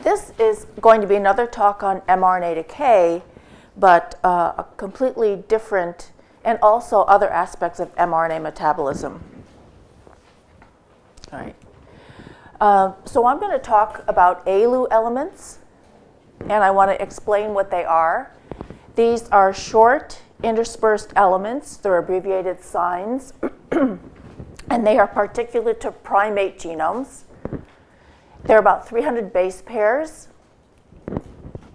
This is going to be another talk on mRNA decay, but a completely different, and also other aspects of mRNA metabolism. All right. So I'm going to talk about ALU elements, and I want to explain what they are. These are short, interspersed elements. They're abbreviated signs, and they are particular to primate genomes. There are about 300 base pairs,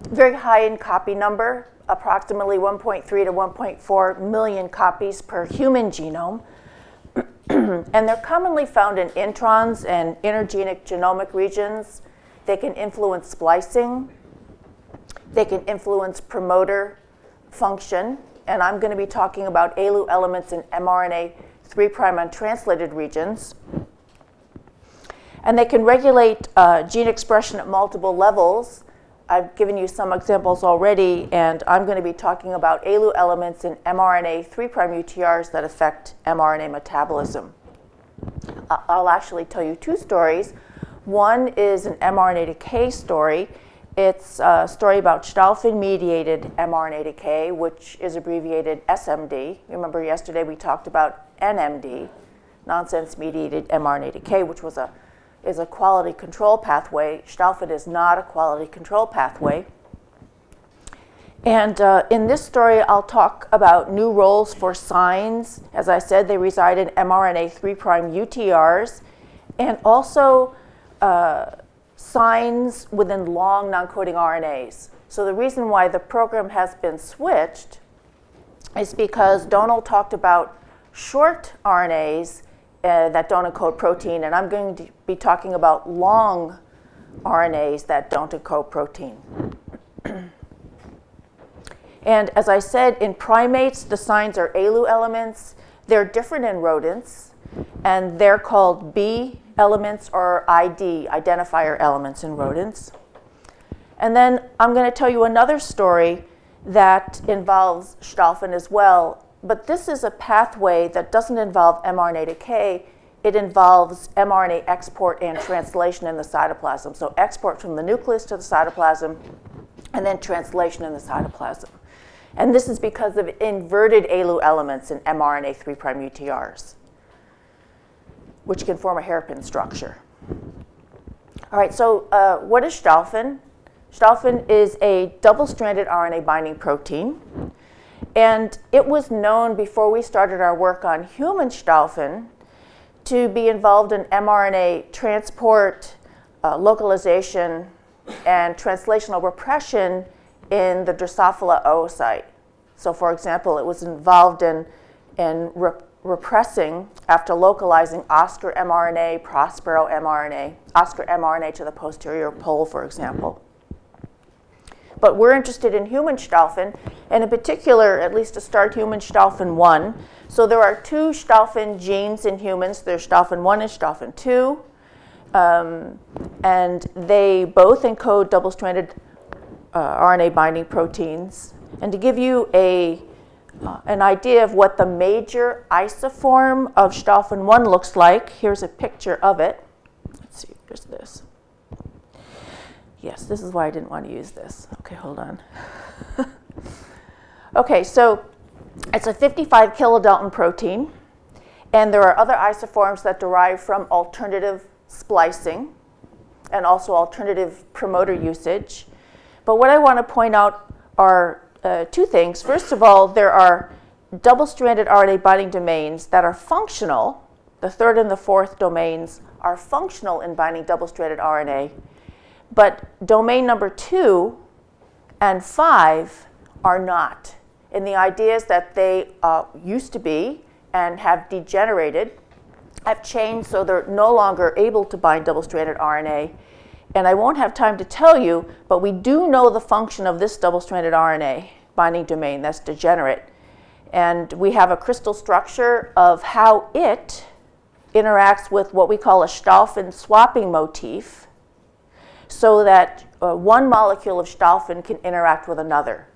very high in copy number, approximately 1.3 to 1.4 million copies per human genome. And they're commonly found in introns and intergenic genomic regions. They can influence splicing. They can influence promoter function. And I'm going to be talking about ALU elements in mRNA 3' untranslated regions. And they can regulate gene expression at multiple levels. I've given you some examples already, and I'm going to be talking about ALU elements in mRNA 3' UTRs that affect mRNA metabolism. I'll actually tell you two stories. One is an mRNA decay story. It's a story about Dolphin-mediated mRNA decay, which is abbreviated SMD. Remember yesterday we talked about NMD, nonsense-mediated mRNA decay, which is a quality control pathway. Dolphin is not a quality control pathway. And in this story, I'll talk about new roles for signs. As I said, they reside in mRNA 3' UTRs, and also signs within long non-coding RNAs. So the reason why the program has been switched is because Donald talked about short RNAs that don't encode protein, and I'm going to be talking about long RNAs that don't encode protein. And as I said, in primates, the signs are ALU elements. They're different in rodents, and they're called B elements or ID, identifier elements in rodents. And then I'm going to tell you another story that involves Dolphin as well. But this is a pathway that doesn't involve mRNA decay. It involves mRNA export and translation in the cytoplasm. So export from the nucleus to the cytoplasm, and then translation in the cytoplasm. And this is because of inverted ALU elements in mRNA 3' UTRs, which can form a hairpin structure. All right, so what is Dolphin? Dolphin is a double-stranded RNA binding protein. And it was known before we started our work on human Dolphin to be involved in mRNA transport, localization, and translational repression in the Drosophila oocyte. So for example, it was involved in repressing after localizing Oscar mRNA, Prospero mRNA, Oscar mRNA to the posterior pole, for example. But we're interested in human Dolphin, and in particular, at least to start, human Dolphin 1. So there are two Dolphin genes in humans. There's Dolphin 1 and Dolphin 2. And they both encode double-stranded RNA binding proteins. And to give you an idea of what the major isoform of Dolphin 1 looks like, here's a picture of it. Let's see, here's this. Yes, this is why I didn't want to use this. Okay, hold on. Okay, so it's a 55 kilodalton protein, and there are other isoforms that derive from alternative splicing and also alternative promoter usage. But what I want to point out are two things. First of all, there are double-stranded RNA binding domains that are functional. The third and the fourth domains are functional in binding double-stranded RNA. But domain number 2 and 5 are not. And the idea is that they used to be and have degenerated, have changed so they're no longer able to bind double-stranded RNA. And I won't have time to tell you, but we do know the function of this double-stranded RNA binding domain that's degenerate. And we have a crystal structure of how it interacts with what we call a Dolphin swapping motif, so that one molecule of Dolphin can interact with another.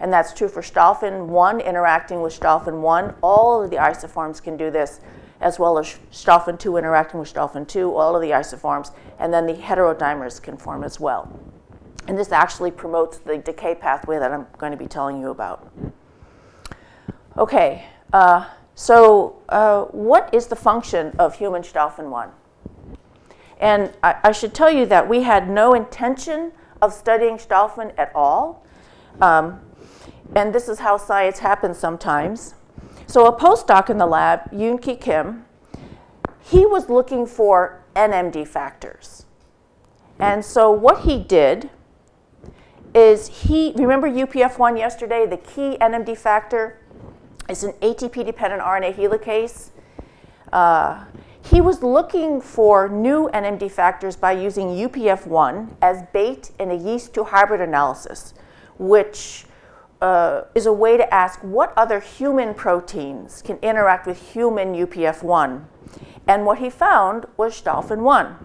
And that's true for Dolphin 1 interacting with Dolphin 1. All of the isoforms can do this, as well as Dolphin 2 interacting with Dolphin 2, all of the isoforms. And then the heterodimers can form as well. And this actually promotes the decay pathway that I'm going to be telling you about. Okay, what is the function of human Dolphin 1? And I should tell you that we had no intention of studying Dolphin at all. And this is how science happens sometimes. So a postdoc in the lab, Yoon-Ki Kim, he was looking for NMD factors. And so what he did is remember UPF1 yesterday, the key NMD factor is an ATP-dependent RNA helicase. He was looking for new NMD factors by using UPF1 as bait in a yeast-2 hybrid analysis, which is a way to ask what other human proteins can interact with human UPF1. And what he found was Dolphin 1.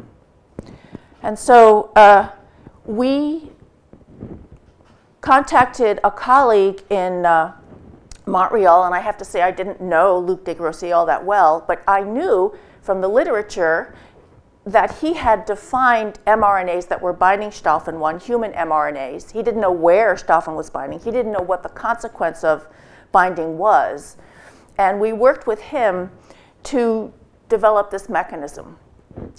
And so we contacted a colleague in Montreal, and I have to say I didn't know Luc Desgrossiers all that well, but I knew from the literature that he had defined mRNAs that were binding Dolphin 1, human mRNAs. He didn't know where Dolphin was binding. He didn't know what the consequence of binding was. And we worked with him to develop this mechanism.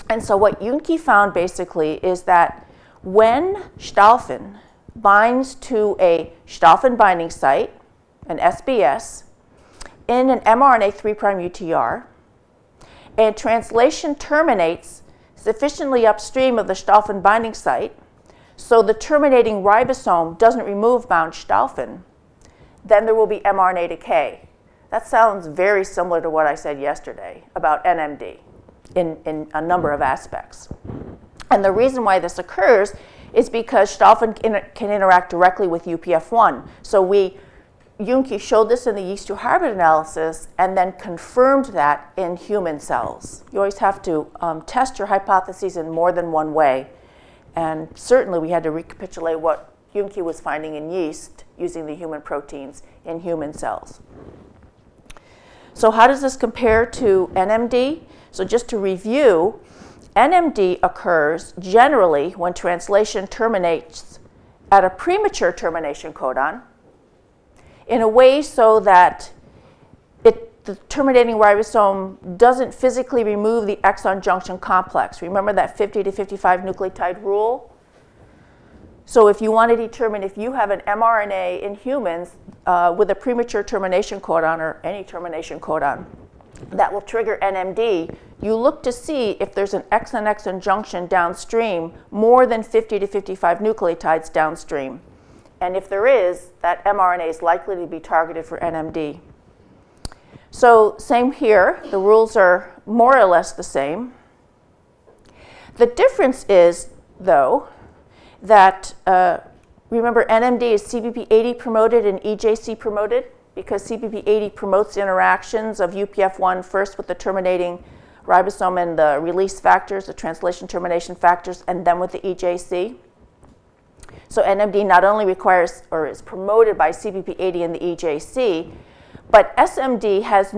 And so what Yoon-Ki found basically is that when Dolphin binds to a Dolphin binding site, an SBS, in an mRNA 3' UTR, and translation terminates sufficiently upstream of the Dolphin binding site so the terminating ribosome doesn't remove bound Dolphin, then there will be mRNA decay. That sounds very similar to what I said yesterday about NMD in a number of aspects. And the reason why this occurs is because Dolphin can interact directly with UPF1. So Yoon-Ki showed this in the yeast-2 hybrid analysis and then confirmed that in human cells. You always have to test your hypotheses in more than one way. And certainly we had to recapitulate what Yoon-Ki was finding in yeast using the human proteins in human cells. So how does this compare to NMD? So just to review, NMD occurs generally when translation terminates at a premature termination codon in a way so that the terminating ribosome doesn't physically remove the exon junction complex. Remember that 50 to 55 nucleotide rule? So if you want to determine if you have an mRNA in humans with a premature termination codon or any termination codon that will trigger NMD, you look to see if there's an exon-exon junction downstream more than 50 to 55 nucleotides downstream. And if there is, that mRNA is likely to be targeted for NMD. So same here, the rules are more or less the same. The difference is, though, that remember NMD is CBP80 promoted and EJC promoted, because CBP80 promotes the interactions of UPF1 first with the terminating ribosome and the release factors, the translation termination factors, and then with the EJC. So NMD not only requires or is promoted by CBP80 and the EJC, but SMD has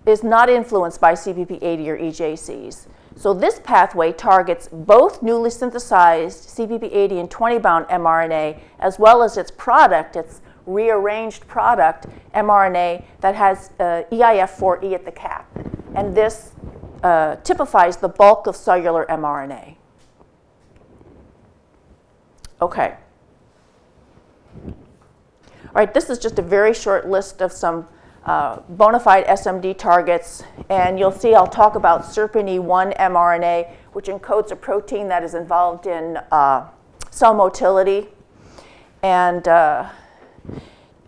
is not influenced by CBP80 or EJCs. So this pathway targets both newly synthesized CBP80 and 20-bound mRNA, as well as its product, its rearranged product, mRNA, that has EIF4E at the cap. And this typifies the bulk of cellular mRNA. Okay. All right, this is just a very short list of some bona fide SMD targets. And you'll see I'll talk about SERPINE1 mRNA, which encodes a protein that is involved in cell motility. And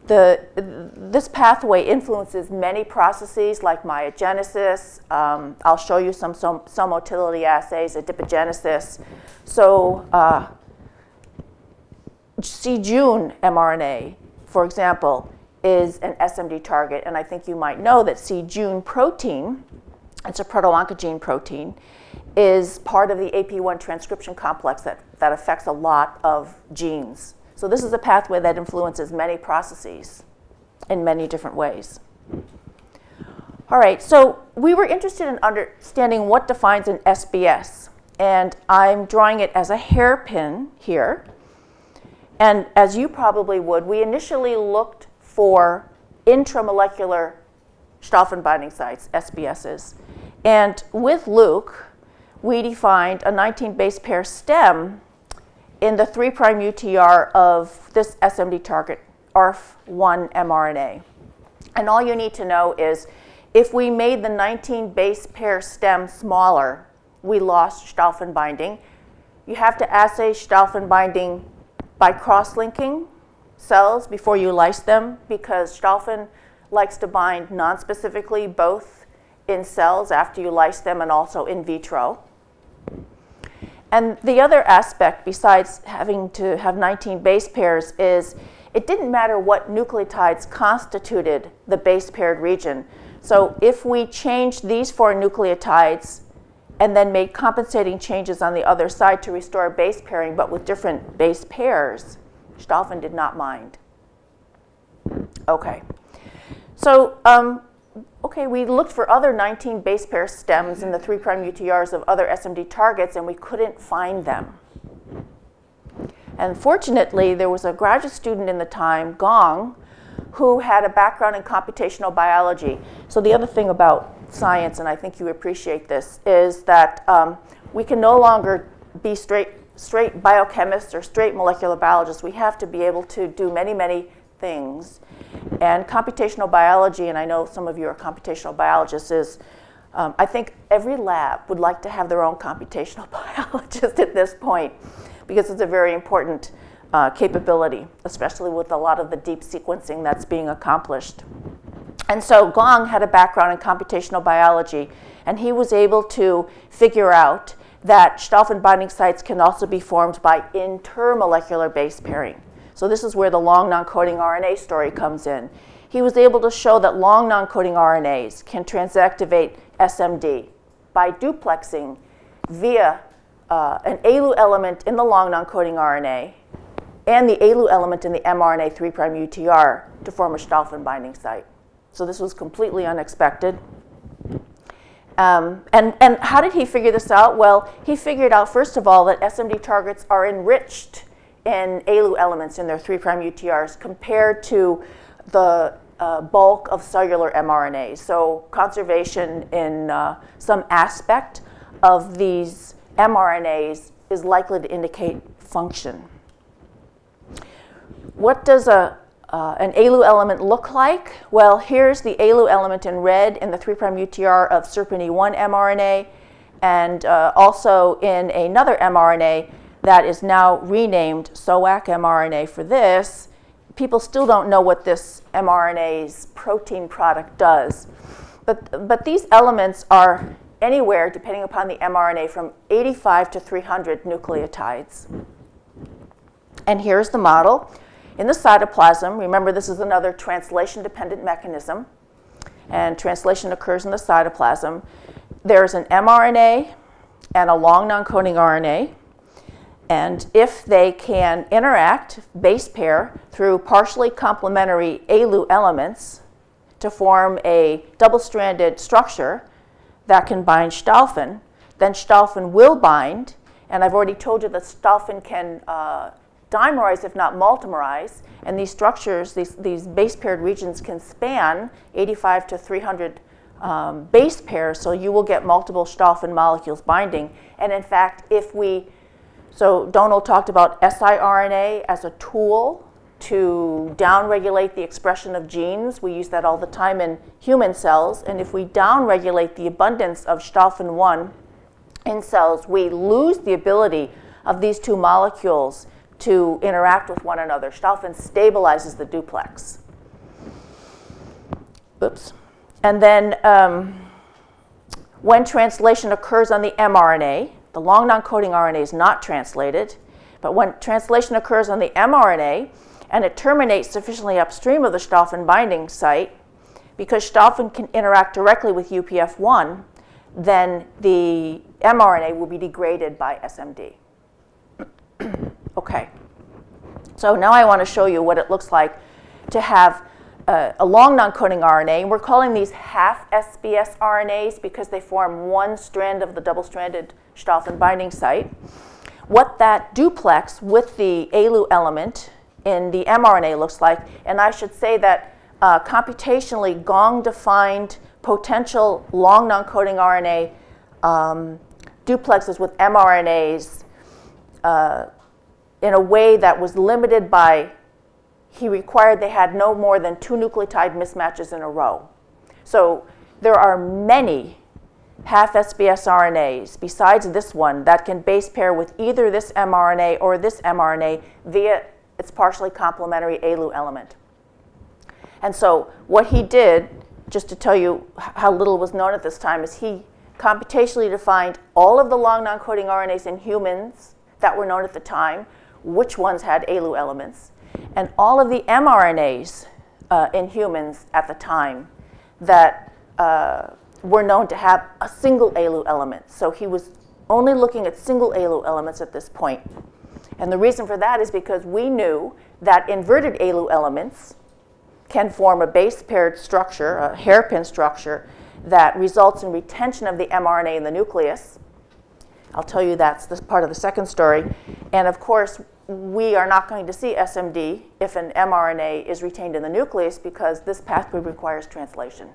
this pathway influences many processes like myogenesis. I'll show you some cell motility assays, adipogenesis. So c-Jun mRNA, for example, is an SMD target. And I think you might know that c-Jun protein, it's a proto-oncogene protein, is part of the AP1 transcription complex that affects a lot of genes. So this is a pathway that influences many processes in many different ways. All right, so we were interested in understanding what defines an SBS. And I'm drawing it as a hairpin here. And as you probably would, we initially looked for intramolecular Dolphin binding sites, SBSs. And with Luke, we defined a 19 base pair stem in the 3' UTR of this SMD target, ARF1 mRNA. And all you need to know is if we made the 19 base pair stem smaller, we lost Dolphin binding. You have to assay Dolphin binding by cross-linking cells before you lyse them, because Dolphin likes to bind non-specifically both in cells after you lyse them and also in vitro. And the other aspect, besides having to have 19 base pairs, is it didn't matter what nucleotides constituted the base paired region. So if we changed these 4 nucleotides and then made compensating changes on the other side to restore base pairing, but with different base pairs, Dolphin did not mind. Okay. So, we looked for other 19 base pair stems in the 3' UTRs of other SMD targets, and we couldn't find them. And fortunately, there was a graduate student in the time, Gong, who had a background in computational biology. So the other thing about science, and I think you appreciate this, is that we can no longer be straight biochemists or straight molecular biologists. We have to be able to do many, many things. And computational biology, and I know some of you are computational biologists, is I think every lab would like to have their own computational biologist at this point, because it's a very important capability, especially with a lot of the deep sequencing that's being accomplished. And so Gong had a background in computational biology, and he was able to figure out that Dolphin binding sites can also be formed by intermolecular base pairing. So this is where the long non-coding RNA story comes in. He was able to show that long non-coding RNAs can transactivate SMD by duplexing via an ALU element in the long non-coding RNA and the ALU element in the mRNA 3' UTR to form a Dolphin binding site. So this was completely unexpected. And how did he figure this out? Well, he figured out, first of all, that SMD targets are enriched in ALU elements in their 3' UTRs compared to the bulk of cellular mRNAs. So conservation in some aspect of these mRNAs is likely to indicate function. What does an ALU element look like? Well, here's the ALU element in red in the 3' UTR of SERPINE1 mRNA, and also in another mRNA that is now renamed SOAC mRNA for this. People still don't know what this mRNA's protein product does. But these elements are anywhere, depending upon the mRNA, from 85 to 300 nucleotides. And here's the model. In the cytoplasm, remember this is another translation-dependent mechanism, and translation occurs in the cytoplasm. There's an mRNA and a long non-coding RNA, and if they can interact, base pair, through partially complementary ALU elements to form a double-stranded structure that can bind Dolphin, then Dolphin will bind, and I've already told you that Dolphin can dimerize, if not multimerize, and these structures, these base paired regions can span 85 to 300 base pairs, so you will get multiple Dolphin molecules binding. And in fact, so Donald talked about siRNA as a tool to downregulate the expression of genes. We use that all the time in human cells, and if we downregulate the abundance of Dolphin 1 in cells, we lose the ability of these two molecules to interact with one another. Dolphin stabilizes the duplex. Oops. And then when translation occurs on the mRNA, the long non-coding RNA is not translated, but when translation occurs on the mRNA and it terminates sufficiently upstream of the Dolphin binding site, because Dolphin can interact directly with UPF1, then the mRNA will be degraded by SMD. Okay, so now I want to show you what it looks like to have a long non-coding RNA, and we're calling these half SBS RNAs because they form one strand of the double-stranded Dolphin binding site. What that duplex with the ALU element in the mRNA looks like, and I should say that computationally Gong defined potential long non-coding RNA duplexes with mRNAs in a way that was limited by, he required they had no more than 2 nucleotide mismatches in a row. So there are many half SBS RNAs besides this one that can base pair with either this mRNA or this mRNA via its partially complementary ALU element. And so what he did, just to tell you how little was known at this time, is he computationally defined all of the long non-coding RNAs in humans that were known at the time, which ones had ALU elements, and all of the mRNAs in humans at the time that were known to have a single ALU element. So he was only looking at single ALU elements at this point. And the reason for that is because we knew that inverted ALU elements can form a base paired structure, a hairpin structure, that results in retention of the mRNA in the nucleus. I'll tell you that's this part of the second story. And of course, we are not going to see SMD if an mRNA is retained in the nucleus because this pathway requires translation.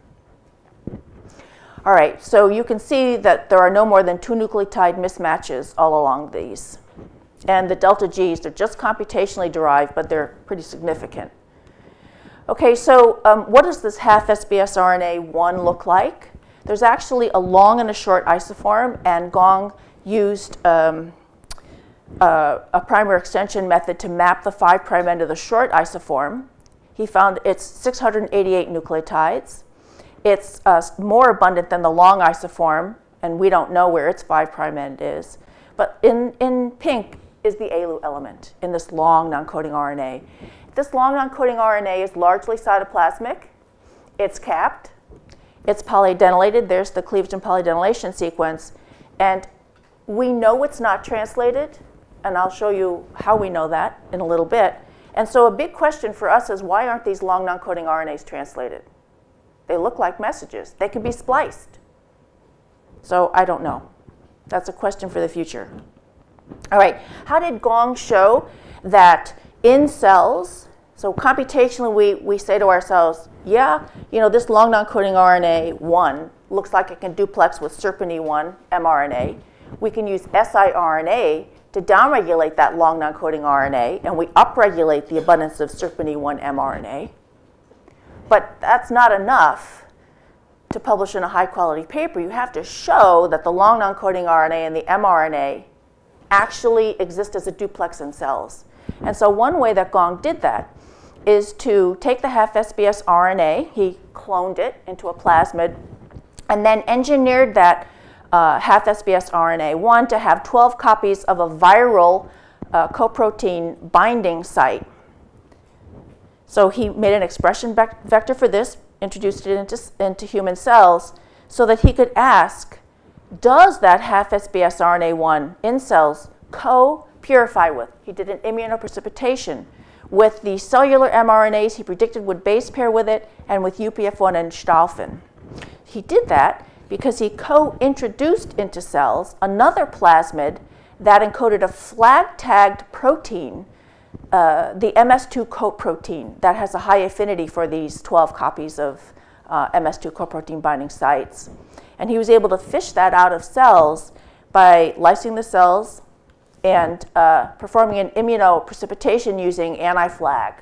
All right, so you can see that there are no more than 2 nucleotide mismatches all along these. And the delta Gs, they're just computationally derived, but they're pretty significant. Okay, so what does this half SBS RNA 1 look like? There's actually a long and a short isoform, and Gong used a primer extension method to map the 5' end of the short isoform. He found it's 688 nucleotides. It's more abundant than the long isoform, and we don't know where its 5' end is. But in pink is the ALU element in this long non-coding RNA. This long non-coding RNA is largely cytoplasmic. It's capped. It's polyadenylated. There's the cleavage and polyadenylation sequence. And we know it's not translated, and I'll show you how we know that in a little bit. And so a big question for us is, why aren't these long non-coding RNAs translated? They look like messages. They can be spliced. So I don't know. That's a question for the future. All right, how did Gong show that in cells, so computationally we say to ourselves, yeah, you know, this long non-coding RNA 1 looks like it can duplex with SERPINE1 mRNA. We can use siRNA to downregulate that long non-coding RNA, and we upregulate the abundance of SERPINE1 mRNA. But that's not enough to publish in a high-quality paper. You have to show that the long non-coding RNA and the mRNA actually exist as a duplex in cells. And so one way that Gong did that is to take the half SBS RNA, he cloned it into a plasmid, and then engineered that half SBS RNA 1 to have 12 copies of a viral coprotein binding site. So he made an expression vector for this, introduced it into human cells, so that he could ask, does that half SBS RNA 1 in cells co-purify with? He did an immunoprecipitation with the cellular mRNAs he predicted would base pair with it, and with UPF1 and Dolphin. He did that because he co-introduced into cells another plasmid that encoded a flag-tagged protein, the MS2 coprotein, that has a high affinity for these 12 copies of MS2 coprotein binding sites. And he was able to fish that out of cells by lysing the cells and performing an immunoprecipitation using anti-flag,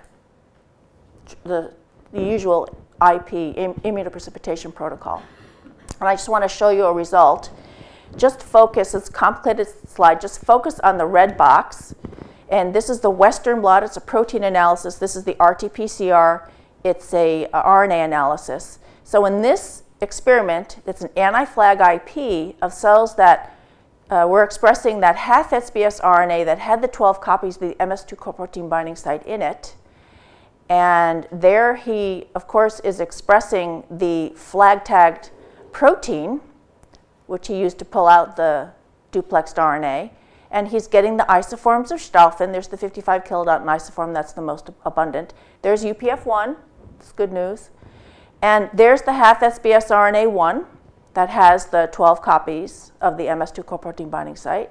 the usual IP, immunoprecipitation protocol. And I just want to show you a result. Just focus, it's a complicated slide, just focus on the red box. And this is the Western blot, it's a protein analysis. This is the RT-PCR, it's a RNA analysis. So in this experiment, it's an anti-flag IP of cells that were expressing that half SBS RNA that had the 12 copies of the MS2 coprotein binding site in it. And there he, of course, is expressing the flag-tagged protein, which he used to pull out the duplexed RNA. And he's getting the isoforms of Dolphin. There's the 55 kilodalton isoform, that's the most abundant. There's UPF1, It's good news. And there's the half SBS RNA1 that has the 12 copies of the MS2 coprotein binding site.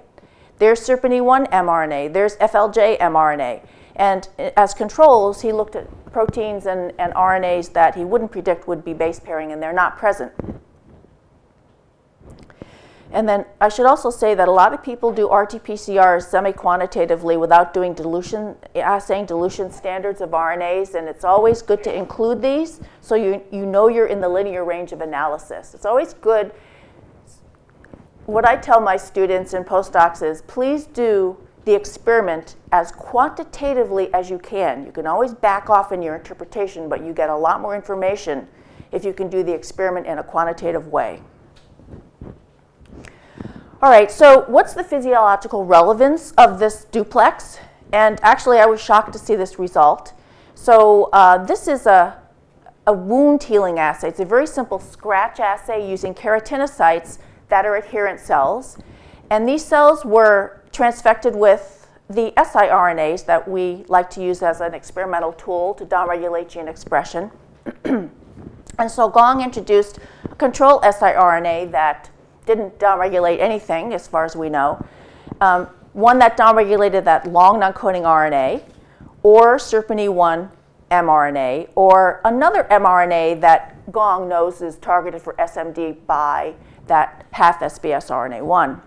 There's SERPINE1 mRNA. There's FLJ mRNA. And as controls, he looked at proteins and RNAs that he wouldn't predict would be base pairing, and they're not present. And then I should also say that a lot of people do RT-PCRs semi-quantitatively without doing dilution, assaying dilution standards of RNAs, and it's always good to include these so you know you're in the linear range of analysis. It's always good. What I tell my students and postdocs is please do the experiment as quantitatively as you can. You can always back off in your interpretation, but you get a lot more information if you can do the experiment in a quantitative way. All right, so what's the physiological relevance of this duplex? And actually, I was shocked to see this result. So this is a wound healing assay. It's a very simple scratch assay using keratinocytes that are adherent cells. And these cells were transfected with the siRNAs that we like to use as an experimental tool to downregulate gene expression. And so Gong introduced a control siRNA that didn't downregulate anything, as far as we know. One that downregulated that long non-coding RNA, or SERPINE1 mRNA, or another mRNA that Gong knows is targeted for SMD by that half SBS RNA1.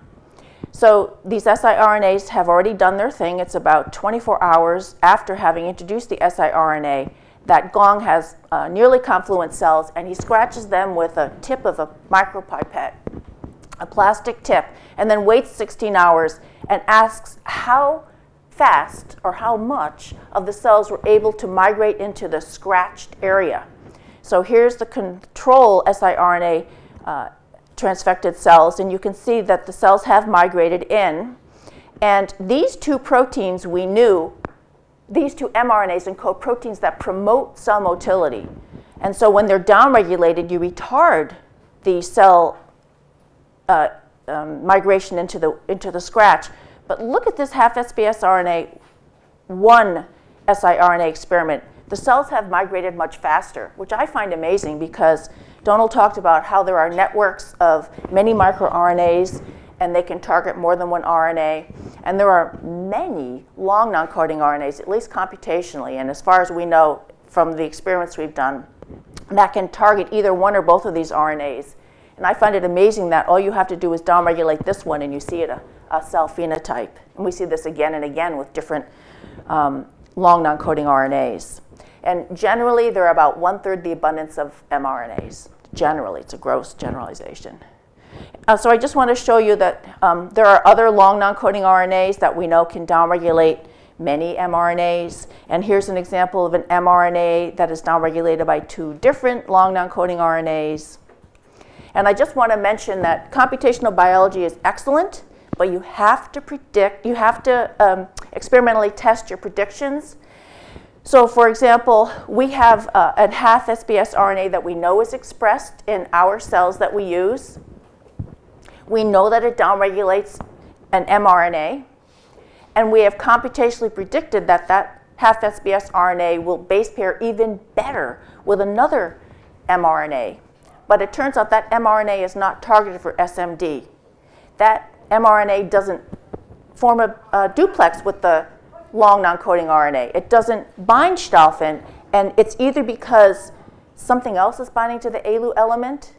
So these siRNAs have already done their thing. It's about 24 hours after having introduced the siRNA that Gong has nearly confluent cells, and he scratches them with a tip of a micropipette, a plastic tip, and then waits 16 hours and asks how fast or how much of the cells were able to migrate into the scratched area. So here's the control siRNA transfected cells, and you can see that the cells have migrated in. And these two proteins we knew, these two mRNAs encode proteins that promote cell motility. And so when they're downregulated, you retard the cell migration into the scratch. But look at this half SBS RNA1 siRNA experiment. The cells have migrated much faster, which I find amazing because Donald talked about how there are networks of many microRNAs and they can target more than one RNA. And there are many long non-coding RNAs, at least computationally, and as far as we know from the experiments we've done, that can target either one or both of these RNAs. And I find it amazing that all you have to do is downregulate this one and you see a cell phenotype. And we see this again and again with different long non-coding RNAs. And generally, they're about 1/3 the abundance of mRNAs. Generally, it's a gross generalization. So I just want to show you that there are other long non-coding RNAs that we know can downregulate many mRNAs. And here's an example of an mRNA that is downregulated by 2 different long non-coding RNAs. And I just want to mention that computational biology is excellent, but you have to predict, you have to experimentally test your predictions. So for example, we have a half SBS RNA that we know is expressed in our cells that we use. We know that it downregulates an mRNA, and we have computationally predicted that that half SBS RNA will base pair even better with another mRNA. But it turns out that mRNA is not targeted for SMD. That mRNA doesn't form a duplex with the long non-coding RNA. It doesn't bind Is Dolphin, and it's either because something else is binding to the ALU element,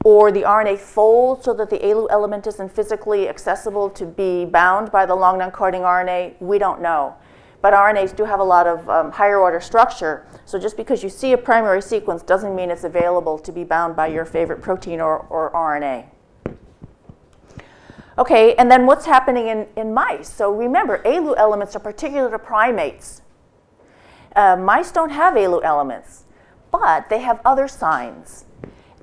or the RNA folds so that the ALU element isn't physically accessible to be bound by the long non-coding RNA. We don't know. But RNAs do have a lot of higher order structure, so just because you see a primary sequence doesn't mean it's available to be bound by your favorite protein or RNA. Okay, and then what's happening in mice? So remember, ALU elements are particular to primates. Mice don't have ALU elements, but they have other signs.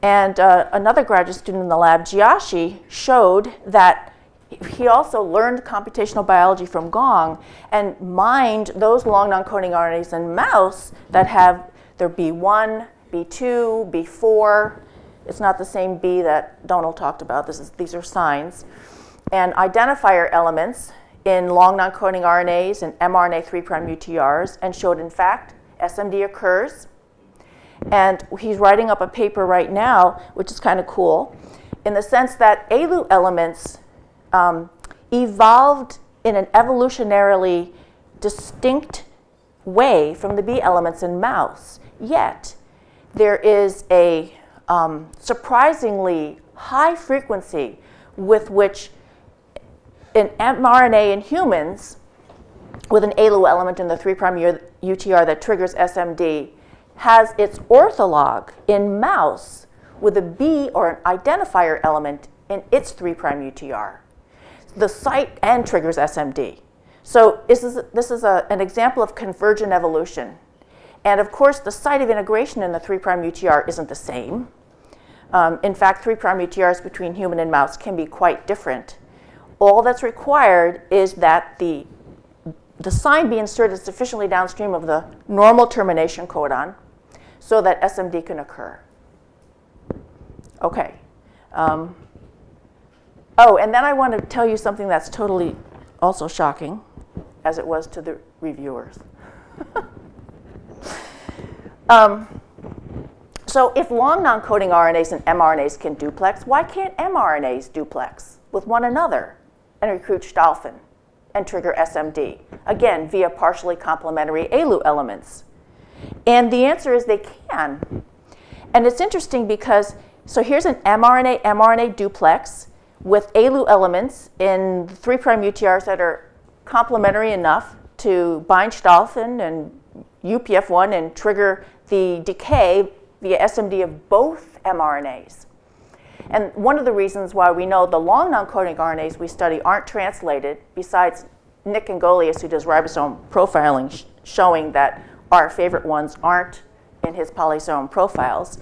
And another graduate student in the lab, Jiashi, showed that he also learned computational biology from Gong and mined those long non-coding RNAs in mouse that have their B1, B2, B4. It's not the same B that Donald talked about. These are signs. And identifier elements in long non-coding RNAs and mRNA 3' UTRs, and showed, in fact, SMD occurs. And he's writing up a paper right now, which is kind of cool, in the sense that ALU elements evolved in an evolutionarily distinct way from the B elements in mouse. Yet, there is a surprisingly high frequency with which an mRNA in humans with an ALU element in the 3' UTR that triggers SMD has its ortholog in mouse with a B or an identifier element in its 3' UTR. The site and triggers SMD. So this is an example of convergent evolution. And of course, the site of integration in the 3' UTR isn't the same. In fact, 3' UTRs between human and mouse can be quite different. All that's required is that the sign be inserted sufficiently downstream of the normal termination codon so that SMD can occur. Okay. Oh, and then I want to tell you something that's totally also shocking, as it was to the reviewers. So if long non-coding RNAs and mRNAs can duplex, why can't mRNAs duplex with one another and recruit Dolphin and trigger SMD? Again, via partially complementary ALU elements. And the answer is they can. And it's interesting because, so here's an mRNA duplex with ALU elements in 3' UTRs that are complementary enough to bind Dolphin and UPF1 and trigger the decay via SMD of both mRNAs. And one of the reasons why we know the long non-coding RNAs we study aren't translated, besides Nick Angolius, who does ribosome profiling, showing that our favorite ones aren't in his polysome profiles,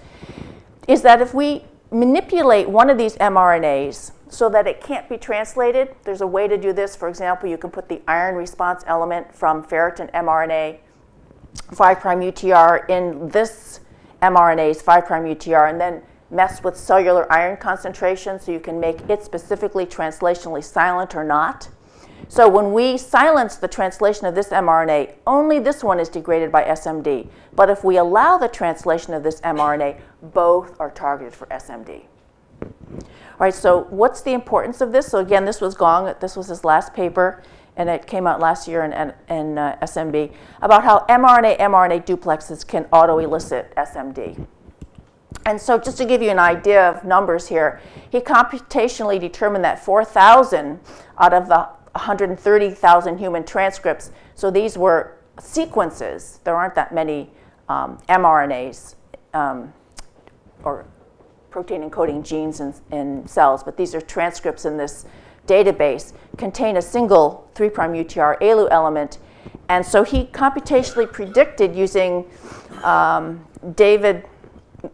is that if we manipulate one of these mRNAs so that it can't be translated, there's a way to do this. For example, you can put the iron response element from ferritin mRNA 5' UTR in this mRNA's 5' UTR and then mess with cellular iron concentration so you can make it specifically translationally silent or not. So when we silence the translation of this mRNA, only this one is degraded by SMD. But if we allow the translation of this mRNA, both are targeted for SMD. All right, so what's the importance of this? So again, this was Gong. This was his last paper, and it came out last year in SMB, about how mRNA duplexes can auto-elicit SMD. And so just to give you an idea of numbers here, he computationally determined that 4,000 out of the 130,000 human transcripts, so these were sequences. There aren't that many mRNAs or protein encoding genes in cells, but these are transcripts in this database, contain a single 3' UTR ALU element. And so he computationally predicted using David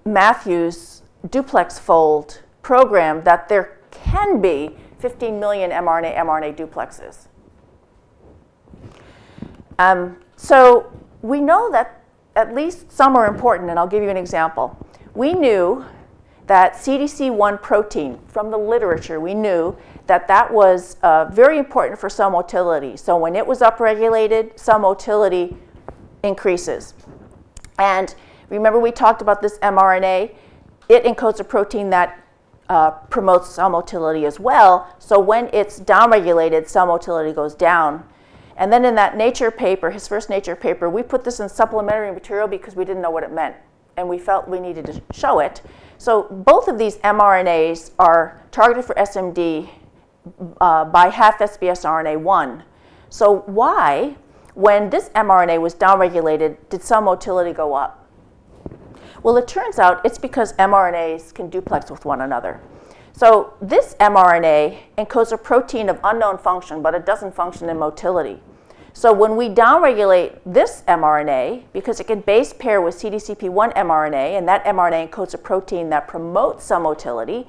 Matthews' duplex fold program that there can be 15 million mRNA duplexes. So we know that at least some are important, and I'll give you an example. We knew that CDC1 protein, from the literature, we knew that that was very important for cell motility. So when it was upregulated, cell motility increases. And remember we talked about this mRNA? It encodes a protein that promotes cell motility as well. So when it's downregulated, cell motility goes down. And then in that Nature paper, his first Nature paper, we put this in supplementary material because we didn't know what it meant. And we felt we needed to show it. So both of these mRNAs are targeted for SMD by half SBS RNA1. So why, when this mRNA was downregulated, did cell motility go up? Well, it turns out it's because mRNAs can duplex with one another. So this mRNA encodes a protein of unknown function, but it doesn't function in motility. So when we downregulate this mRNA, because it can base pair with CDCP1 mRNA, and that mRNA encodes a protein that promotes cell motility,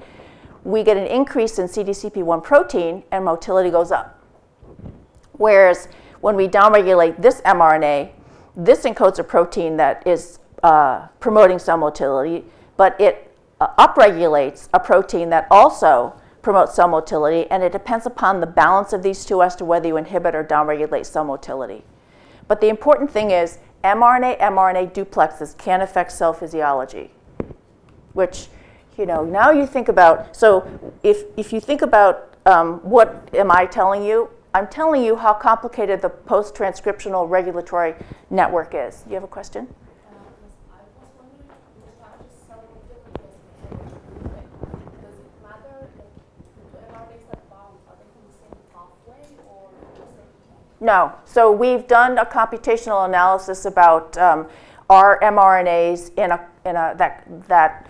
we get an increase in CDCP1 protein and motility goes up. Whereas when we downregulate this mRNA, this encodes a protein that is promoting cell motility, but it upregulates a protein that also promotes cell motility, and it depends upon the balance of these two as to whether you inhibit or downregulate cell motility. But the important thing is mRNA duplexes can affect cell physiology, which, you know, now you think about, so if you think about what am I telling you? I'm telling you how complicated the post-transcriptional regulatory network is. You have a question? No. So we've done a computational analysis about our mRNAs that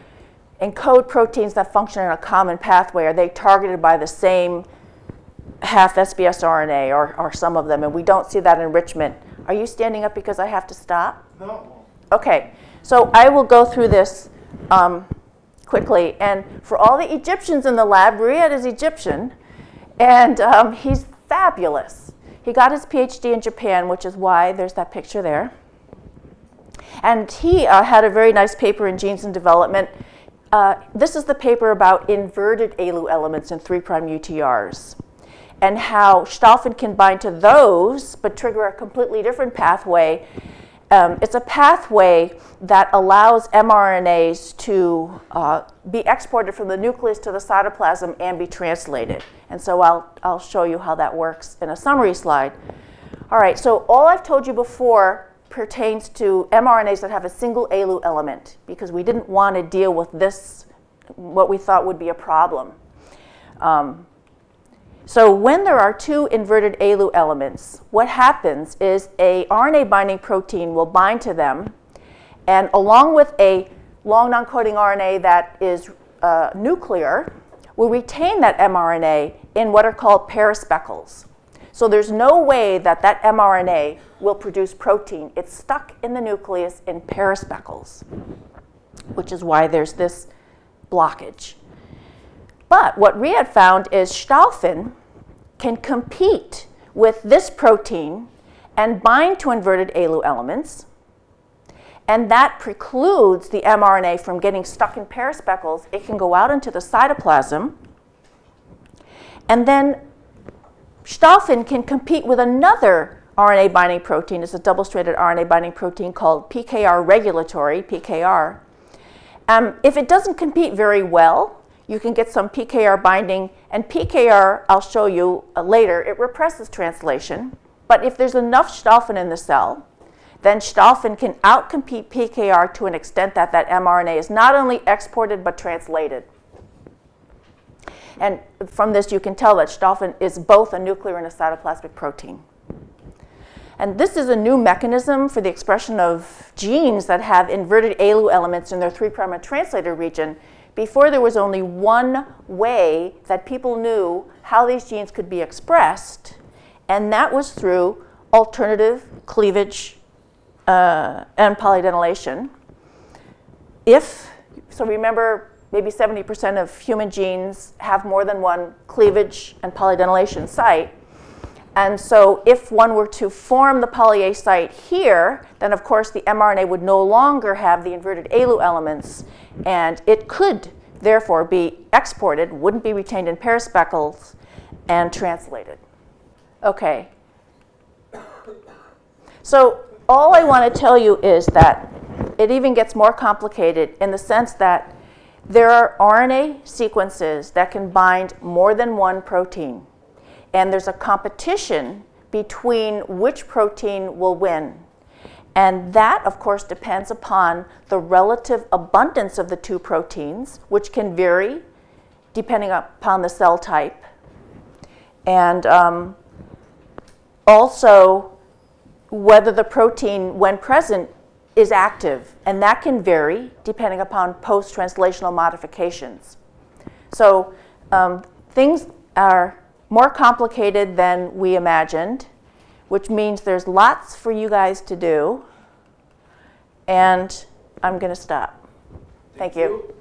encode proteins that function in a common pathway. Are they targeted by the same half SBS RNA or some of them? And we don't see that enrichment. Are you standing up because I have to stop? No. Okay. So I will go through this quickly. And for all the Egyptians in the lab, Riyad is Egyptian, and he's fabulous. He got his PhD in Japan, which is why there's that picture there. And he had a very nice paper in Genes and Development. This is the paper about inverted ALU elements in 3' UTRs and how Dolphin can bind to those but trigger a completely different pathway. It's a pathway that allows mRNAs to be exported from the nucleus to the cytoplasm and be translated. And so I'll show you how that works in a summary slide. All right, so all I've told you before pertains to mRNAs that have a single ALU element, because we didn't want to deal with this, what we thought would be a problem. So when there are two inverted ALU elements, what happens is a RNA binding protein will bind to them, and along with a long non-coding RNA that is nuclear, will retain that mRNA in what are called perispeckles. So there's no way that that mRNA will produce protein. It's stuck in the nucleus in perispeckles, which is why there's this blockage. But what Riyad found is Dolphin can compete with this protein and bind to inverted ALU elements, and that precludes the mRNA from getting stuck in perispeckles. It can go out into the cytoplasm, and then Dolphin can compete with another RNA binding protein. It's a double-stranded RNA binding protein called PKR regulatory, PKR. If it doesn't compete very well, you can get some PKR binding, and PKR, I'll show you later, it represses translation. But if there's enough Dolphin in the cell, then Dolphin can outcompete PKR to an extent that that mRNA is not only exported but translated. And from this, you can tell that Dolphin is both a nuclear and a cytoplasmic protein. And this is a new mechanism for the expression of genes that have inverted ALU elements in their 3' untranslated region. Before, there was only one way that people knew how these genes could be expressed, and that was through alternative cleavage and polydenylation. So remember, maybe 70% of human genes have more than one cleavage and polydenylation site. And so if one were to form the poly A site here, then of course the mRNA would no longer have the inverted ALU elements, and it could therefore be exported, wouldn't be retained in perispeckles, and translated. Okay. So all I want to tell you is that it even gets more complicated in the sense that there are RNA sequences that can bind more than one protein. And there's a competition between which protein will win. And that, of course, depends upon the relative abundance of the two proteins, which can vary depending upon the cell type. And also whether the protein, when present, is active. And that can vary depending upon post-translational modifications. So things are more complicated than we imagined, which means there's lots for you guys to do. And I'm going to stop. Thank you.